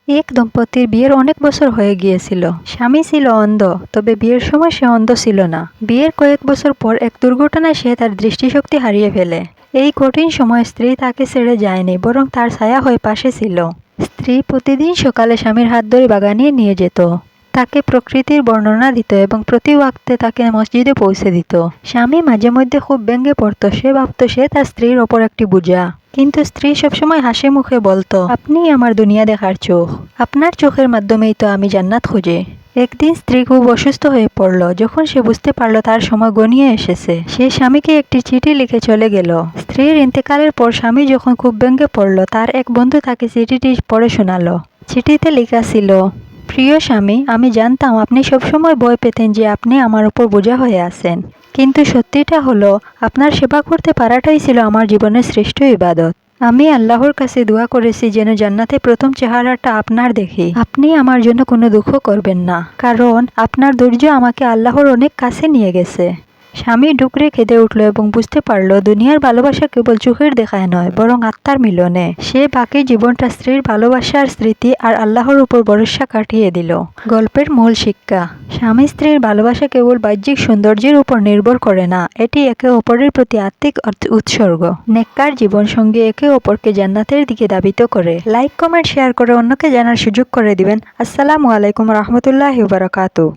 এক দম্পতির বিয়ের অনেক বছর হয়ে গিয়েছিল। স্বামী ছিল অন্ধ, তবে বিয়ের সময় সে অন্ধ ছিল না। বিয়ের কয়েক বছর পর এক দুর্ঘটনায় সে তার দৃষ্টিশক্তি হারিয়ে ফেলে। এই কঠিন সময় স্ত্রী তাকে ছেড়ে যায়নি, বরং তার ছায়া হয়ে পাশে ছিল। স্ত্রী প্রতিদিন সকালে স্বামীর হাত ধরে বাগানে নিয়ে যেত, তাকে প্রকৃতির বর্ণনা দিত এবং প্রতি ওয়াক্তে তাকে মসজিদে পৌঁছে দিত। স্বামী মাঝে মধ্যে খুব ব্যঙ্গে পড়ত, সে ভাবত সে তার স্ত্রীর ওপর একটি বোঝা। কিন্তু স্ত্রী সবসময় হাসি মুখে বলতো, আপনি আমার দুনিয়া দেখার চোখ, আপনার চোখের মাধ্যমেই তো আমি জান্নাত খুঁজি। একদিন স্ত্রী খুব অসুস্থ হয়ে পড়ল। যখন সে বুঝতে পারল তার সময় গনিয়ে এসেছে, সে স্বামীকে একটি চিঠি লিখে চলে গেল। স্ত্রীর ইন্তেকালের পর স্বামী যখন খুব ব্যঙ্গে পড়ল, তার এক বন্ধু তাকে চিঠিটি পড়ে শোনালো। চিঠিতে লেখা ছিল, প্রিয় স্বামী, আমি জানতাম আপনি সবসময় ভয় পেতেন যে আপনি আমার উপর বোঝা হয়ে আছেন, কিন্তু সত্যিটা হলো আপনার সেবা করতে পারাটাই ছিল আমার জীবনের শ্রেষ্ঠ ইবাদত। আমি আল্লাহর কাছে দোয়া করেছি যেন জান্নাতে প্রথম চেহারাটা আপনার দেখি। আপনি আমার জন্য কোনো দুঃখ করবেন না, কারণ আপনার ধৈর্য আমাকে আল্লাহর অনেক কাছে নিয়ে গেছে। স্বামী ডুকরে কেঁদে উঠল এবং বুঝতে পারল দুনিয়ার ভালোবাসা কেবল চোখের দেখায় নয়, বরং আত্মার মিলনে। সে বাকি জীবনটা স্ত্রীর ভালোবাসার স্মৃতি আর আল্লাহর উপর ভরসা কাটিয়ে দিল। গল্পের মূল শিক্ষা, স্বামী স্ত্রীর ভালোবাসা কেবল বাহ্যিক সৌন্দর্যের উপর নির্ভর করে না, এটি একে অপরের প্রতি আত্মিক উৎসর্গ। নেককার জীবনসঙ্গী একে অপরকে জান্নাতের দিকে ধাবিত করে। লাইক, কমেন্ট, শেয়ার করে অন্যকে জানার সুযোগ করে দিবেন। আসসালামু আলাইকুম রহমতুল্লাহি ওয়া বারাকাতুহু।